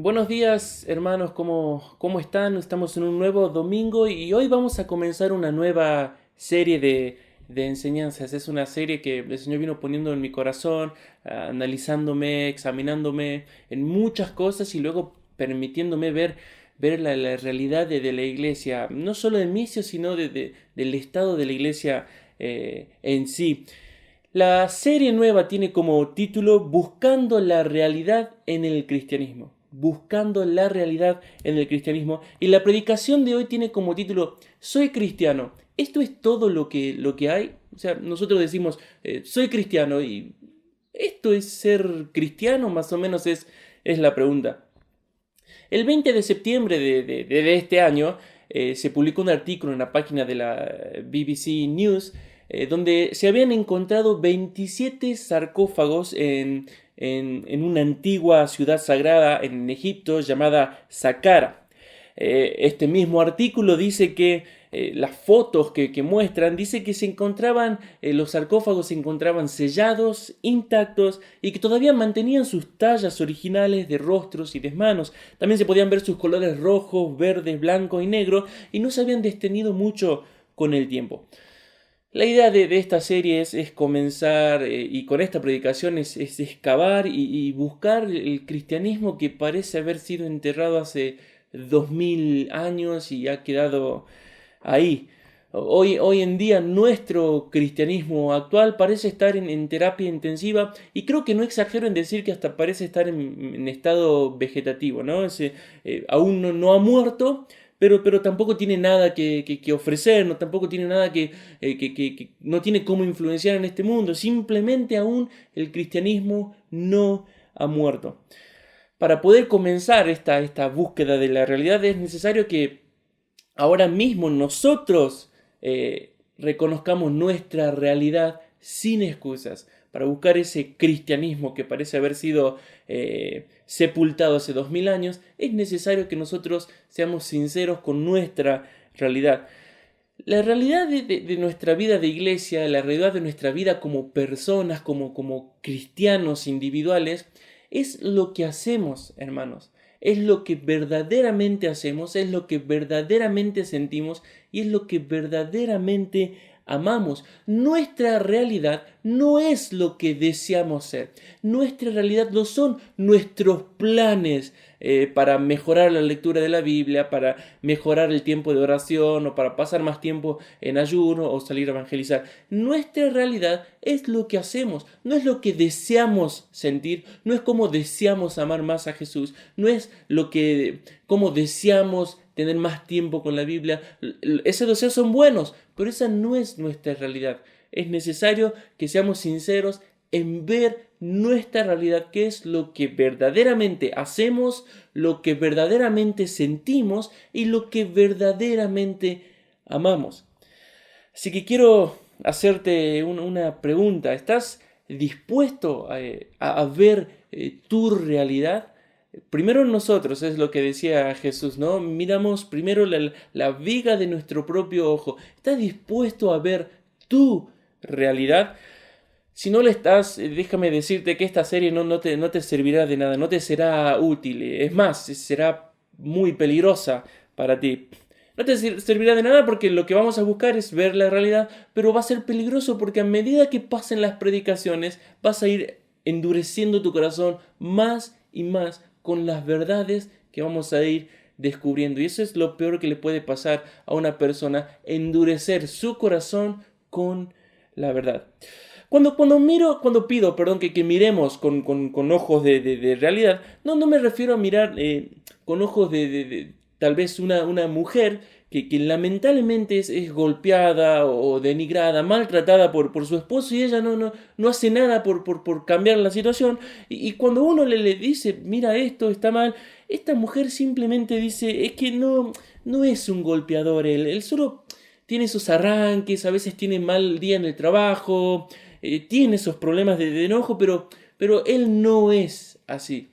Buenos días, hermanos, ¿cómo están? Estamos en un nuevo domingo y hoy vamos a comenzar una nueva serie de enseñanzas. Es una serie que el Señor vino poniendo en mi corazón, analizándome, examinándome en muchas cosas y luego permitiéndome ver la realidad de la iglesia, no solo del misio, sino del estado de la iglesia en sí. La serie nueva tiene como título Buscando la realidad en el cristianismo. Buscando la realidad en el cristianismo. Y la predicación de hoy tiene como título Soy cristiano. ¿Esto es todo lo que hay? O sea, nosotros decimos soy cristiano y ¿esto es ser cristiano? Más o menos es la pregunta. El 20 de septiembre de este año se publicó un artículo en la página de la BBC News donde se habían encontrado 27 sarcófagos en una antigua ciudad sagrada en Egipto llamada Saqqara. Este mismo artículo dice que las fotos que muestran, dice que se encontraban, los sarcófagos se encontraban sellados, intactos y que todavía mantenían sus tallas originales de rostros y de manos. También se podían ver sus colores rojos, verdes, blancos y negros y no se habían desteñido mucho con el tiempo. La idea de esta serie es comenzar, y con esta predicación es excavar y buscar el cristianismo que parece haber sido enterrado hace 2000 años y ha quedado ahí. Hoy en día nuestro cristianismo actual parece estar en terapia intensiva y creo que no exagero en decir que hasta parece estar en estado vegetativo, ¿no? Aún no ha muerto, pero tampoco tiene nada que ofrecer, no, tampoco tiene nada que no tiene cómo influenciar en este mundo. Simplemente aún el cristianismo no ha muerto. Para poder comenzar esta búsqueda de la realidad es necesario que ahora mismo nosotros reconozcamos nuestra realidad sin excusas, para buscar ese cristianismo que parece haber sido sepultado hace 2000 años. Es necesario que nosotros seamos sinceros con nuestra realidad. La realidad de nuestra vida de iglesia, la realidad de nuestra vida como personas, como cristianos individuales, es lo que hacemos, hermanos. Es lo que verdaderamente hacemos, es lo que verdaderamente sentimos y es lo que verdaderamente amamos. Nuestra realidad no es lo que deseamos ser. Nuestra realidad no son nuestros planes para mejorar la lectura de la Biblia, para mejorar el tiempo de oración o para pasar más tiempo en ayuno o salir a evangelizar. Nuestra realidad es lo que hacemos, no es lo que deseamos sentir, no es cómo deseamos amar más a Jesús, no es cómo deseamos tener más tiempo con la Biblia. Esos deseos son buenos, pero esa no es nuestra realidad. Es necesario que seamos sinceros en ver nuestra realidad, qué es lo que verdaderamente hacemos, lo que verdaderamente sentimos y lo que verdaderamente amamos. Así que quiero hacerte una pregunta. ¿Estás dispuesto a ver tu realidad? Primero nosotros, es lo que decía Jesús, ¿no? Miramos primero la viga de nuestro propio ojo. ¿Estás dispuesto a ver tu realidad? Si no lo estás, déjame decirte que esta serie no te servirá de nada, no te será útil. Es más, será muy peligrosa para ti. No te servirá de nada porque lo que vamos a buscar es ver la realidad, pero va a ser peligroso porque a medida que pasen las predicaciones vas a ir endureciendo tu corazón más y más con las verdades que vamos a ir descubriendo. Y eso es lo peor que le puede pasar a una persona, endurecer su corazón con la verdad. Cuando pido, perdón, que miremos con ojos de realidad, no me refiero a mirar con ojos de tal vez una mujer que lamentablemente es golpeada o denigrada, maltratada por su esposo y ella no hace nada por cambiar la situación. Y cuando uno le dice, mira, esto está mal, esta mujer simplemente dice, es que no es un golpeador, él solo tiene esos arranques, a veces tiene mal día en el trabajo, tiene esos problemas de enojo, pero él no es así.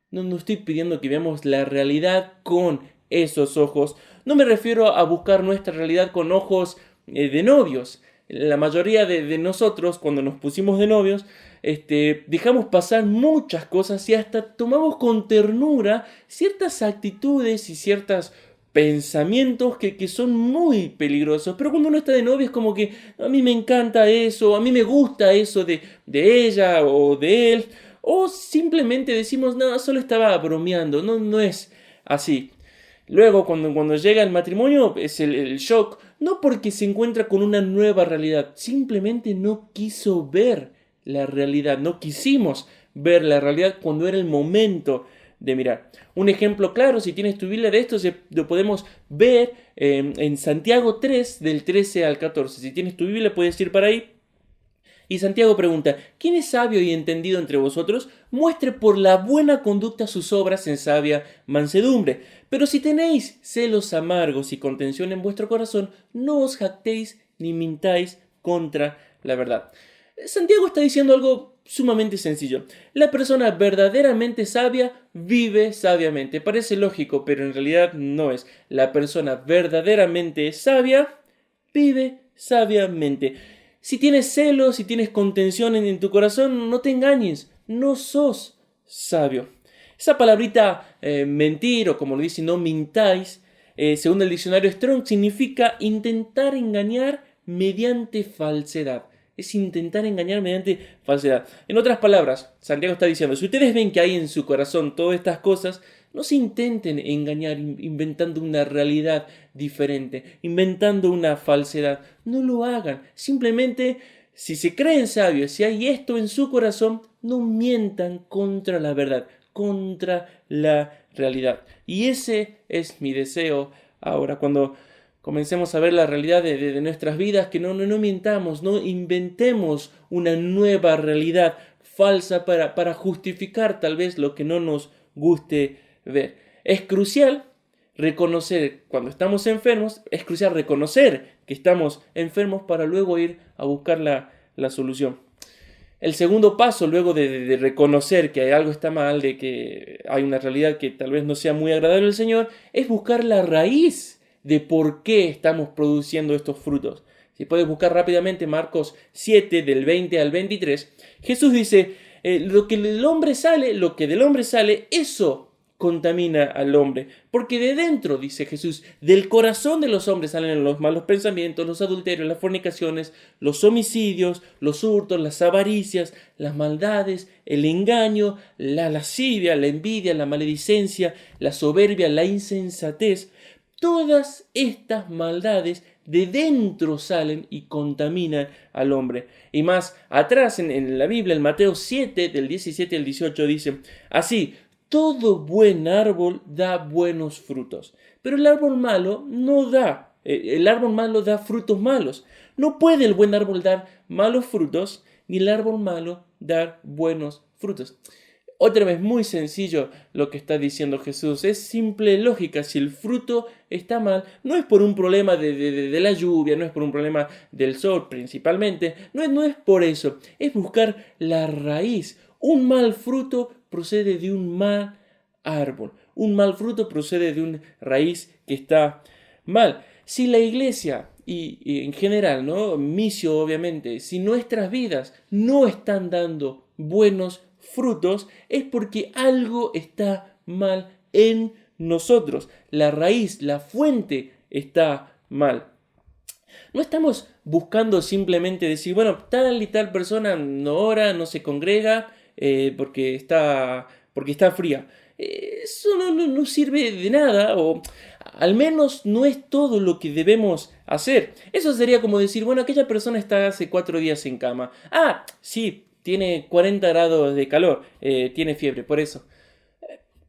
No estoy pidiendo que veamos la realidad con esos ojos. No me refiero a buscar nuestra realidad con ojos de novios. La mayoría de nosotros, cuando nos pusimos de novios, dejamos pasar muchas cosas y hasta tomamos con ternura ciertas actitudes y ciertos pensamientos que son muy peligrosos. Pero cuando uno está de novio es como que a mí me encanta eso, a mí me gusta eso de ella o de él, o simplemente decimos, no, solo estaba bromeando, no, no es así. Luego, cuando llega el matrimonio, es el shock, no porque se encuentra con una nueva realidad, simplemente no quiso ver la realidad, no quisimos ver la realidad cuando era el momento de mirar. Un ejemplo claro, si tienes tu Biblia de esto, lo podemos ver en Santiago 3, del 13 al 14. Si tienes tu Biblia, puedes ir para ahí. Y Santiago pregunta, ¿quién es sabio y entendido entre vosotros? Muestre por la buena conducta sus obras en sabia mansedumbre. Pero si tenéis celos amargos y contención en vuestro corazón, no os jactéis ni mintáis contra la verdad. Santiago está diciendo algo sumamente sencillo. La persona verdaderamente sabia vive sabiamente. Parece lógico, pero en realidad no es. La persona verdaderamente sabia vive sabiamente. Si tienes celos, si tienes contención en tu corazón, no te engañes, no sos sabio. Esa palabrita mentir, o como lo dice, no mintáis, según el diccionario Strong, significa intentar engañar mediante falsedad. Es intentar engañar mediante falsedad. En otras palabras, Santiago está diciendo, si ustedes ven que hay en su corazón todas estas cosas, no se intenten engañar inventando una realidad diferente, inventando una falsedad. No lo hagan. Simplemente, si se creen sabios, si hay esto en su corazón, no mientan contra la verdad, contra la realidad. Y ese es mi deseo ahora, cuando comencemos a ver la realidad de nuestras vidas, que no mientamos, no inventemos una nueva realidad falsa para justificar tal vez lo que no nos guste ver. Es crucial reconocer cuando estamos enfermos, es crucial reconocer que estamos enfermos para luego ir a buscar la solución. El segundo paso, luego de reconocer que algo está mal, de que hay una realidad que tal vez no sea muy agradable al Señor, es buscar la raíz de por qué estamos produciendo estos frutos. Si puedes buscar rápidamente Marcos 7, del 20 al 23, Jesús dice, lo que del hombre sale, eso contamina al hombre. Porque de dentro, dice Jesús, del corazón de los hombres salen los malos pensamientos, los adulterios, las fornicaciones, los homicidios, los hurtos, las avaricias, las maldades, el engaño, la lascivia, la envidia, la maledicencia, la soberbia, la insensatez. Todas estas maldades de dentro salen y contaminan al hombre. Y más atrás en la Biblia, en Mateo 7, del 17 al 18, dice, así, todo buen árbol da buenos frutos, pero el árbol malo da frutos malos. No puede el buen árbol dar malos frutos, ni el árbol malo dar buenos frutos. Otra vez, muy sencillo lo que está diciendo Jesús. Es simple lógica. Si el fruto está mal, no es por un problema de la lluvia, no es por un problema del sol principalmente. No es por eso. Es buscar la raíz. Un mal fruto procede de un mal árbol. Un mal fruto procede de una raíz que está mal. Si la iglesia y en general, ¿no? Misio, obviamente, si nuestras vidas no están dando buenos frutos, es porque algo está mal en nosotros. La raíz, la fuente está mal. No estamos buscando simplemente decir, bueno, tal y tal persona no ora, no se congrega porque está fría. Eso no sirve de nada, o al menos no es todo lo que debemos hacer. Eso sería como decir, bueno, aquella persona está hace 4 días en cama. Ah, sí, tiene 40 grados de calor, tiene fiebre, por eso.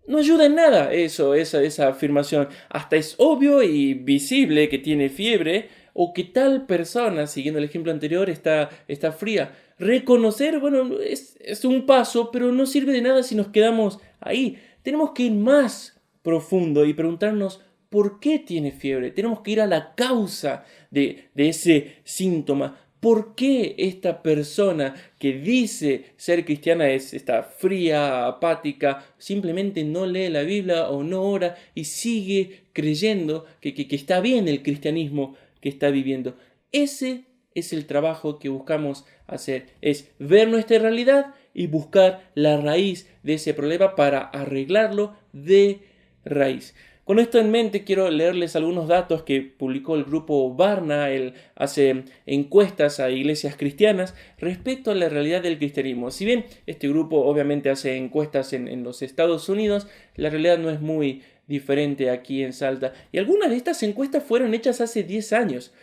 No ayuda en nada esa afirmación. Hasta es obvio y visible que tiene fiebre o que tal persona, siguiendo el ejemplo anterior, está fría. Reconocer, bueno, es un paso, pero no sirve de nada si nos quedamos ahí. Tenemos que ir más profundo y preguntarnos por qué tiene fiebre. Tenemos que ir a la causa de ese síntoma. ¿Por qué esta persona que dice ser cristiana está fría, apática, simplemente no lee la Biblia o no ora y sigue creyendo que está bien el cristianismo que está viviendo? Ese es el trabajo que buscamos hacer. Es ver nuestra realidad y buscar la raíz de ese problema para arreglarlo de raíz. Con esto en mente quiero leerles algunos datos que publicó el grupo Barna. Él hace encuestas a iglesias cristianas respecto a la realidad del cristianismo. Si bien este grupo obviamente hace encuestas en los Estados Unidos, la realidad no es muy diferente aquí en Salta. Y algunas de estas encuestas fueron hechas hace 10 años.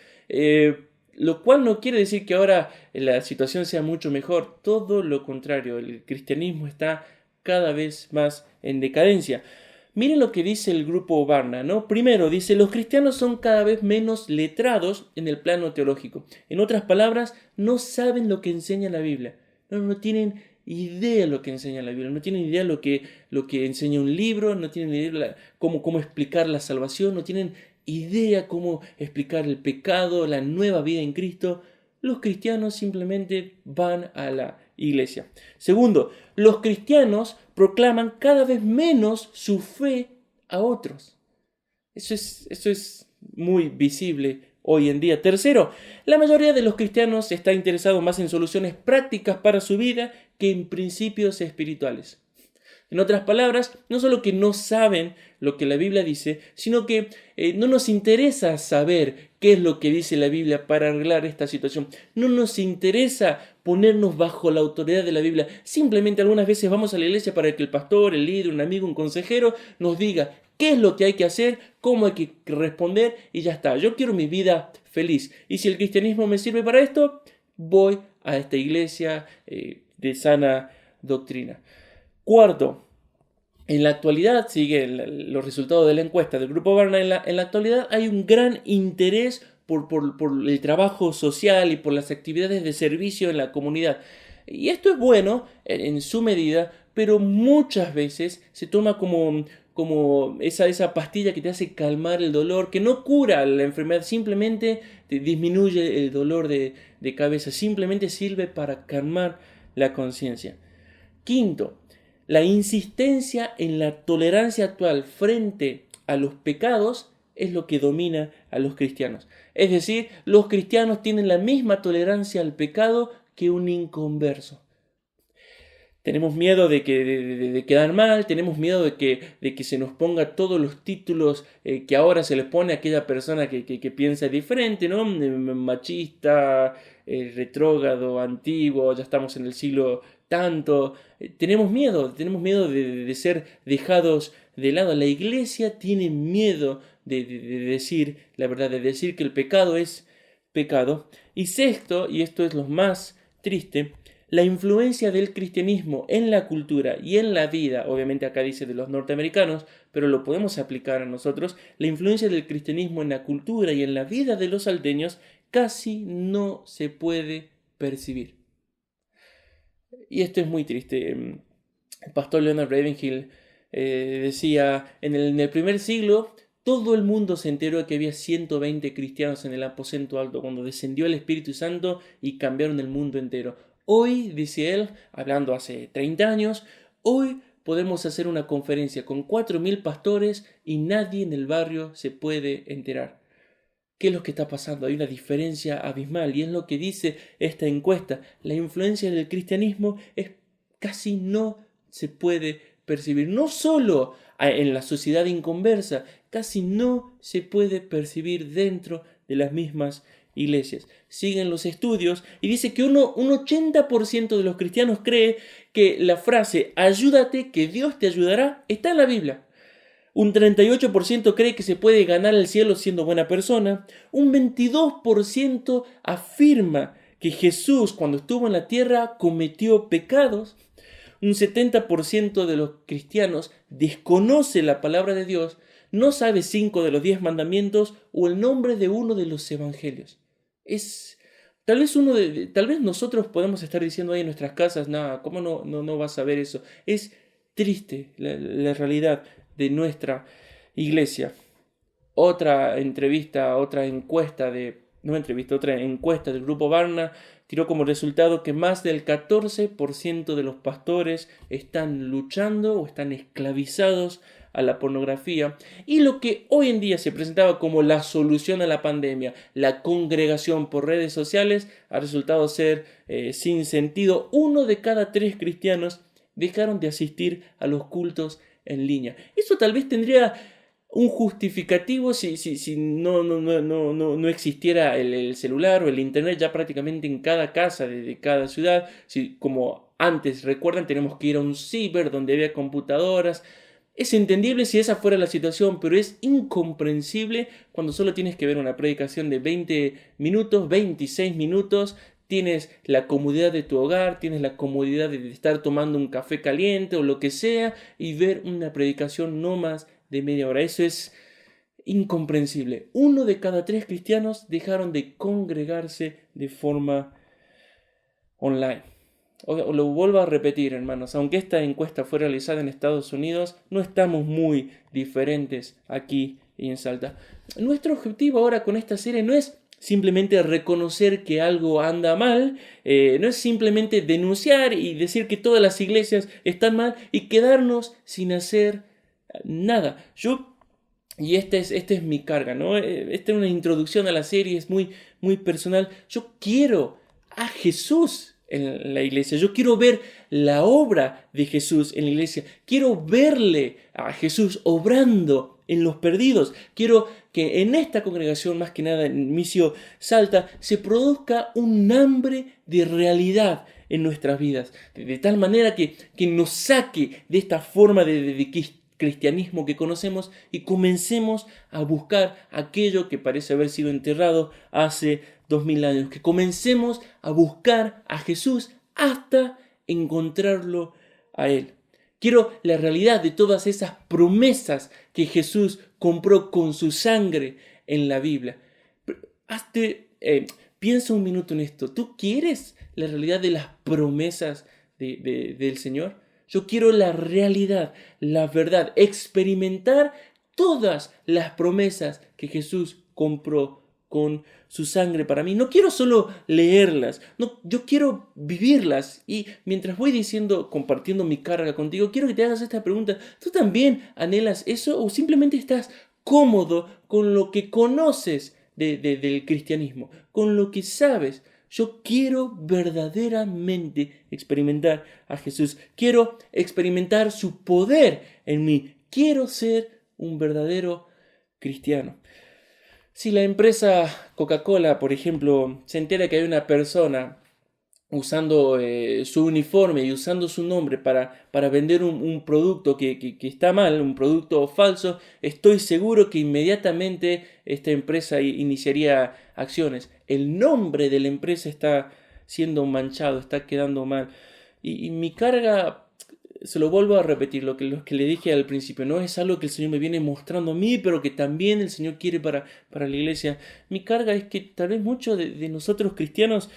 Lo cual no quiere decir que ahora la situación sea mucho mejor. Todo lo contrario, el cristianismo está cada vez más en decadencia. Miren lo que dice el grupo Barna, ¿no? Primero, dice, los cristianos son cada vez menos letrados en el plano teológico. En otras palabras, no saben lo que enseña la Biblia. No tienen idea lo que enseña la Biblia, no tienen idea lo que enseña un libro, no tienen idea cómo explicar la salvación, no tienen idea cómo explicar el pecado, la nueva vida en Cristo. Los cristianos simplemente van a la iglesia. Segundo, los cristianos proclaman cada vez menos su fe a otros. Eso es muy visible hoy en día. Tercero, la mayoría de los cristianos está interesado más en soluciones prácticas para su vida que en principios espirituales. En otras palabras, no solo que no saben lo que la Biblia dice, sino que no nos interesa saber qué es lo que dice la Biblia para arreglar esta situación. No nos interesa ponernos bajo la autoridad de la Biblia. Simplemente algunas veces vamos a la iglesia para que el pastor, el líder, un amigo, un consejero nos diga qué es lo que hay que hacer, cómo hay que responder y ya está. Yo quiero mi vida feliz. Y si el cristianismo me sirve para esto, voy a esta iglesia de sana doctrina. Cuarto, en la actualidad, sigue los resultados de la encuesta del Grupo Barna, en la actualidad hay un gran interés por el trabajo social y por las actividades de servicio en la comunidad. Y esto es bueno en su medida, pero muchas veces se toma como esa pastilla que te hace calmar el dolor, que no cura la enfermedad, simplemente te disminuye el dolor de cabeza, simplemente sirve para calmar la conciencia. Quinto, la insistencia en la tolerancia actual frente a los pecados es lo que domina a los cristianos. Es decir, los cristianos tienen la misma tolerancia al pecado que un inconverso. Tenemos miedo de quedar mal, tenemos miedo de que se nos ponga todos los títulos que ahora se les pone a aquella persona que piensa diferente, ¿no? Machista, retrógrado, antiguo, ya estamos en el siglo tanto. Tenemos miedo de ser dejados de lado. La iglesia tiene miedo de decir la verdad, de decir que el pecado es pecado. Y sexto, y esto es lo más triste, la influencia del cristianismo en la cultura y en la vida, obviamente acá dice de los norteamericanos, pero lo podemos aplicar a nosotros, la influencia del cristianismo en la cultura y en la vida de los salteños casi no se puede percibir. Y esto es muy triste. El pastor Leonard Ravenhill decía, en el primer siglo, todo el mundo se enteró de que había 120 cristianos en el aposento alto cuando descendió el Espíritu Santo y cambiaron el mundo entero. Hoy, dice él, hablando hace 30 años, hoy podemos hacer una conferencia con 4.000 pastores y nadie en el barrio se puede enterar. ¿Qué es lo que está pasando? Hay una diferencia abismal y es lo que dice esta encuesta. La influencia del cristianismo casi no se puede percibir. No solo en la sociedad inconversa, casi no se puede percibir dentro de las mismas iglesias. Siguen los estudios y dice que un 80% de los cristianos cree que la frase ayúdate, que Dios te ayudará, está en la Biblia. Un 38% cree que se puede ganar el cielo siendo buena persona. Un 22% afirma que Jesús, cuando estuvo en la tierra, cometió pecados. Un 70% de los cristianos desconoce la palabra de Dios, no sabe 5 de los 10 mandamientos o el nombre de uno de los evangelios. Tal vez nosotros podemos estar diciendo ahí en nuestras casas, nada, ¿cómo no vas a ver eso? Es triste la realidad de nuestra iglesia. Otra encuesta del Grupo Barna tiró como resultado que más del 14% de los pastores están luchando o están esclavizados a la pornografía. Y lo que hoy en día se presentaba como la solución a la pandemia, la congregación por redes sociales, ha resultado ser sin sentido. 1 de cada 3 cristianos dejaron de asistir a los cultos en línea. Eso tal vez tendría un justificativo si no existiera el celular o el internet ya prácticamente en cada casa de cada ciudad. Si, como antes, recuerdan, tenemos que ir a un ciber donde había computadoras. Es entendible si esa fuera la situación, pero es incomprensible cuando solo tienes que ver una predicación de 20 minutos, 26 minutos. Tienes la comodidad de tu hogar, tienes la comodidad de estar tomando un café caliente o lo que sea y ver una predicación no más de media hora. Eso es incomprensible. 1 de cada 3 cristianos dejaron de congregarse de forma online. Lo vuelvo a repetir, hermanos, aunque esta encuesta fue realizada en Estados Unidos, no estamos muy diferentes aquí en Salta. Nuestro objetivo ahora con esta serie no es simplemente reconocer que algo anda mal, no es simplemente denunciar y decir que todas las iglesias están mal y quedarnos sin hacer nada. Y esta es mi carga, ¿no? Esta es una introducción a la serie, es muy personal. Yo quiero a Jesús en la iglesia. Yo quiero ver la obra de Jesús en la iglesia. Quiero verle a Jesús obrando en los perdidos. Quiero que en esta congregación, más que nada en Missio Salta, se produzca un hambre de realidad en nuestras vidas. De tal manera que nos saque de esta forma de cristianismo que conocemos y comencemos a buscar aquello que parece haber sido enterrado hace 2000 años, que comencemos a buscar a Jesús hasta encontrarlo a Él. Quiero la realidad de todas esas promesas que Jesús compró con su sangre en la Biblia. Piensa un minuto en esto. ¿Tú quieres la realidad de las promesas del Señor? Yo quiero la realidad, la verdad, experimentar todas las promesas que Jesús compró con su sangre para mí. No quiero solo leerlas, no, yo quiero vivirlas. Y mientras voy compartiendo mi carga contigo, quiero que te hagas esta pregunta. ¿Tú también anhelas eso o simplemente estás cómodo con lo que conoces del cristianismo, con lo que sabes? Yo quiero verdaderamente experimentar a Jesús. Quiero experimentar su poder en mí. Quiero ser un verdadero cristiano. Si la empresa Coca-Cola, por ejemplo, se entera que hay una persona usando su uniforme y usando su nombre para vender un producto que está mal, un producto falso, estoy seguro que inmediatamente esta empresa iniciaría acciones. El nombre de la empresa está siendo manchado, está quedando mal. Y mi carga, se lo vuelvo a repetir, lo que le dije al principio, no es algo que el Señor me viene mostrando a mí, pero que también el Señor quiere para la iglesia. Mi carga es que tal vez muchos de nosotros cristianos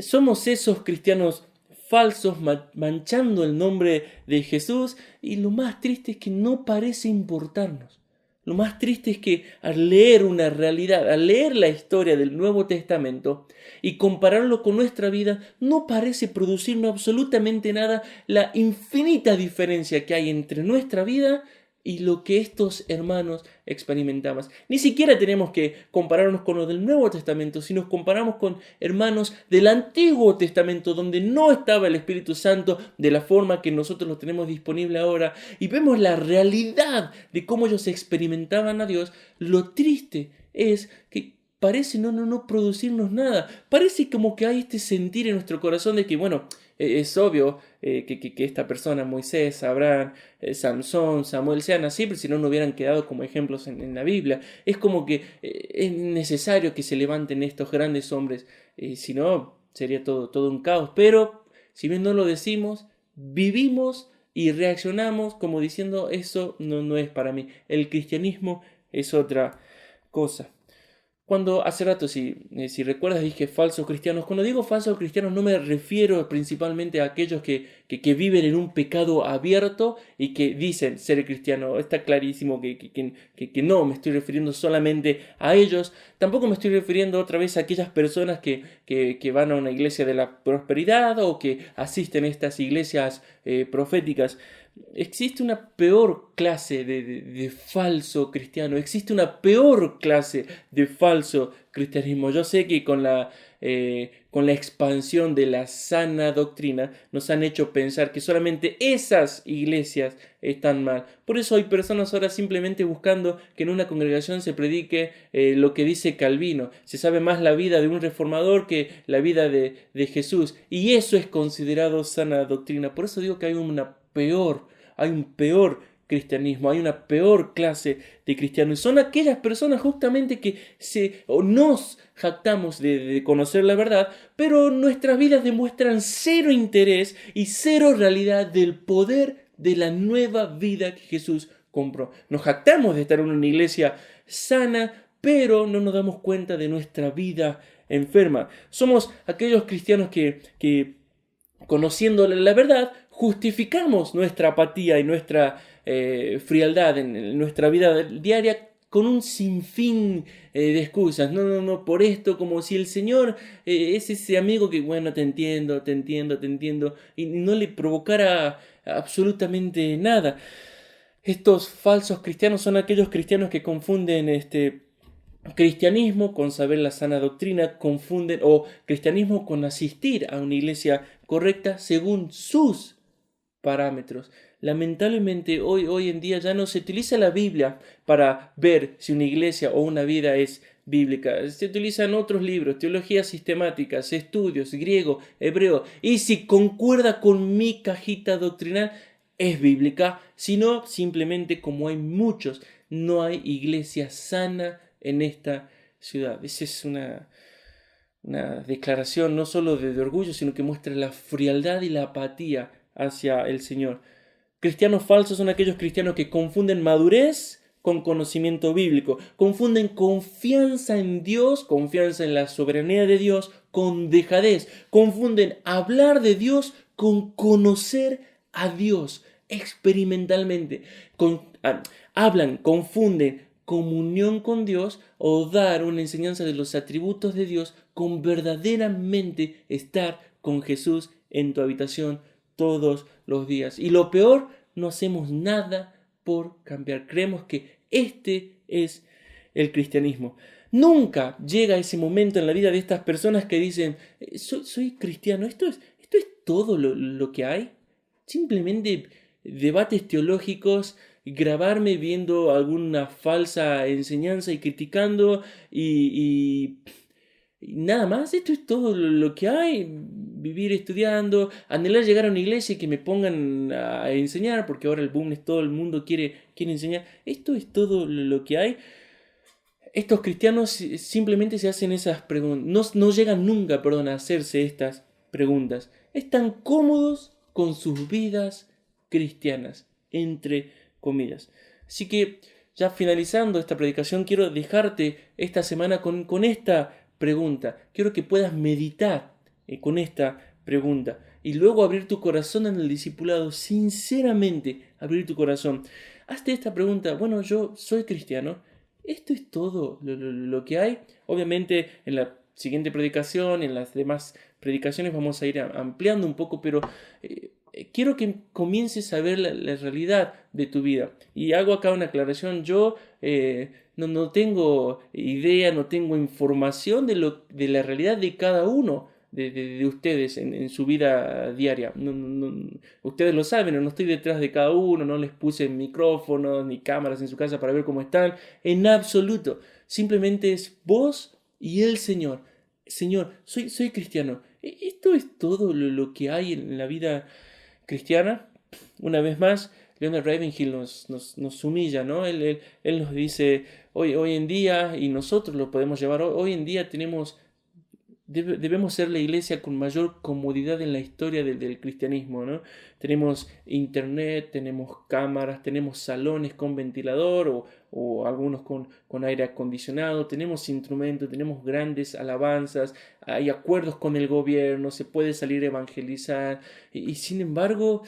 somos esos cristianos falsos manchando el nombre de Jesús, y lo más triste es que no parece importarnos. Lo más triste es que al leer una realidad, al leer la historia del Nuevo Testamento y compararlo con nuestra vida, no parece producirnos absolutamente nada la infinita diferencia que hay entre nuestra vida y lo que estos hermanos experimentaban. Ni siquiera tenemos que compararnos con los del Nuevo Testamento, si nos comparamos con hermanos del Antiguo Testamento, donde no estaba el Espíritu Santo de la forma que nosotros lo tenemos disponible ahora, y vemos la realidad de cómo ellos experimentaban a Dios, lo triste es que parece no producirnos nada. Parece como que hay este sentir en nuestro corazón de que, bueno, es obvio que esta persona, Moisés, Abraham, Sansón, Samuel, sean así, pero si no, no hubieran quedado como ejemplos en la Biblia. Es como que es necesario que se levanten estos grandes hombres, si no, sería todo un caos. Pero, si bien no lo decimos, vivimos y reaccionamos como diciendo, eso no es para mí. El cristianismo es otra cosa. Cuando hace rato, si recuerdas, dije falsos cristianos. Cuando digo falsos cristianos no me refiero principalmente a aquellos que viven en un pecado abierto y que dicen ser cristiano. Está clarísimo que no me estoy refiriendo solamente a ellos. Tampoco me estoy refiriendo otra vez a aquellas personas que van a una iglesia de la prosperidad o que asisten a estas iglesias proféticas. existe una peor clase de falso cristiano, existe una peor clase de falso cristianismo. Yo sé que con la expansión de la sana doctrina nos han hecho pensar que solamente esas iglesias están mal. Por eso hay personas ahora simplemente buscando que en una congregación se predique lo que dice Calvino. Se sabe más la vida de un reformador que la vida de Jesús. Y eso es considerado sana doctrina. Por eso digo que hay un peor cristianismo, hay una peor clase de cristianos. Y son aquellas personas justamente que o nos jactamos de conocer la verdad, pero nuestras vidas demuestran cero interés y cero realidad del poder de la nueva vida que Jesús compró. Nos jactamos de estar en una iglesia sana, pero no nos damos cuenta de nuestra vida enferma. Somos aquellos cristianos que conociendo la verdad, justificamos nuestra apatía y nuestra frialdad en nuestra vida diaria con un sinfín de excusas. No, por esto, como si el Señor es ese amigo que, bueno, te entiendo, y no le provocara absolutamente nada. Estos falsos cristianos son aquellos cristianos que confunden cristianismo con saber la sana doctrina, confunden o cristianismo con asistir a una iglesia correcta según sus parámetros. Lamentablemente hoy en día ya no se utiliza la Biblia para ver si una iglesia o una vida es bíblica. Se utilizan otros libros, teologías sistemáticas, estudios, griego, hebreo, y si concuerda con mi cajita doctrinal, es bíblica, si no, simplemente como hay muchos, no hay iglesia sana en esta ciudad. Esa es una declaración no solo de orgullo, sino que muestra la frialdad y la apatía hacia el Señor. Cristianos falsos son aquellos cristianos que confunden madurez con conocimiento bíblico, confunden confianza en Dios, confianza en la soberanía de Dios, con dejadez, confunden hablar de Dios con conocer a Dios experimentalmente, confunden comunión con Dios o dar una enseñanza de los atributos de Dios con verdaderamente estar con Jesús en tu habitación todos los días. Y lo peor, no hacemos nada por cambiar. Creemos que este es el cristianismo. Nunca llega ese momento en la vida de estas personas que dicen, soy cristiano, esto es todo lo que hay. Simplemente debates teológicos, grabarme viendo alguna falsa enseñanza y criticando y nada más. Esto es todo lo que hay. Vivir estudiando, anhelar llegar a una iglesia y que me pongan a enseñar, porque ahora el boom es todo el mundo quiere enseñar. Esto es todo lo que hay. Estos cristianos simplemente se hacen esas preguntas, no llegan nunca, a hacerse estas preguntas. Están cómodos con sus vidas cristianas, entre comillas. Así que, ya finalizando esta predicación, quiero dejarte esta semana con esta pregunta. Quiero que puedas meditar con esta pregunta y luego abrir tu corazón en el discipulado, sinceramente abrir tu corazón. Hazte esta pregunta, bueno, yo soy cristiano, ¿esto es todo lo que hay? Obviamente en la siguiente predicación, en las demás predicaciones vamos a ir ampliando un poco, pero quiero que comiences a ver la realidad de tu vida. Y hago acá una aclaración, yo no tengo idea, no tengo información de la realidad de cada uno de ustedes en su vida diaria. Ustedes lo saben, no estoy detrás de cada uno, no les puse micrófonos ni cámaras en su casa para ver cómo están, en absoluto. Simplemente es vos y el Señor. Señor, soy cristiano. ¿Esto es todo lo que hay en la vida cristiana? Una vez más, Leonard Ravenhill nos humilla, ¿no? Él nos dice, hoy en día, y nosotros lo podemos llevar, hoy en día debemos ser la iglesia con mayor comodidad en la historia del cristianismo, ¿no? Tenemos internet, tenemos cámaras, tenemos salones con ventilador o algunos con aire acondicionado, tenemos instrumentos, tenemos grandes alabanzas, hay acuerdos con el gobierno, se puede salir a evangelizar y sin embargo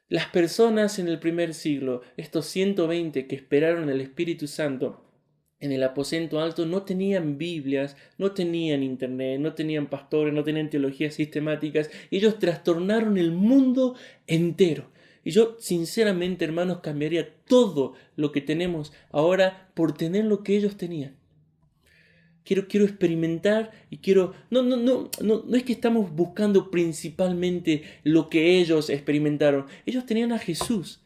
las personas en el primer siglo, estos 120 que esperaron el Espíritu Santo, en el aposento alto no tenían Biblias, no tenían internet, no tenían pastores, no tenían teologías sistemáticas. Ellos trastornaron el mundo entero. Y yo sinceramente, hermanos, cambiaría todo lo que tenemos ahora por tener lo que ellos tenían. Quiero experimentar y quiero... No es que estamos buscando principalmente lo que ellos experimentaron. Ellos tenían a Jesús.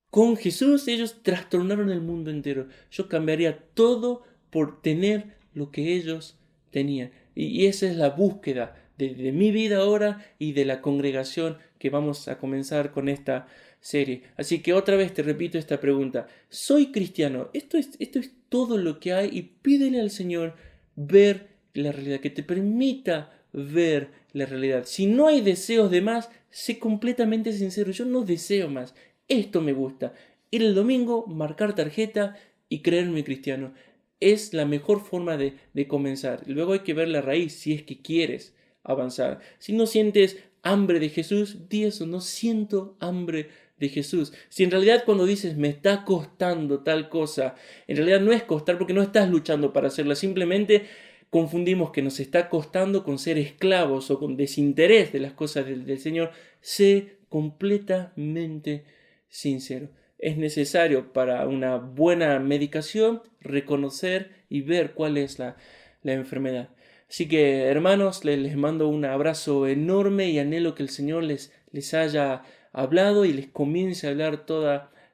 Con Jesús ellos trastornaron el mundo entero. Yo cambiaría todo por tener lo que ellos tenían. Y esa es la búsqueda de mi vida ahora y de la congregación que vamos a comenzar con esta serie. Así que otra vez te repito esta pregunta. ¿Soy cristiano? Esto es todo lo que hay y pídele al Señor ver la realidad, que te permita ver la realidad. Si no hay deseos de más, sé completamente sincero. Yo no deseo más. Esto me gusta. Ir el domingo, marcar tarjeta y creerme cristiano. Es la mejor forma de comenzar. Luego hay que ver la raíz si es que quieres avanzar. Si no sientes hambre de Jesús, di eso, no siento hambre de Jesús. Si en realidad cuando dices me está costando tal cosa, en realidad no es costar porque no estás luchando para hacerla, simplemente confundimos que nos está costando con ser esclavos o con desinterés de las cosas del Señor. Sé completamente sincero. Es necesario para una buena medicación reconocer y ver cuál es la enfermedad. Así que, hermanos, les mando un abrazo enorme y anhelo que el Señor les haya hablado y les comience a hablar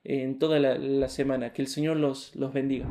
en toda la semana. Que el Señor los bendiga.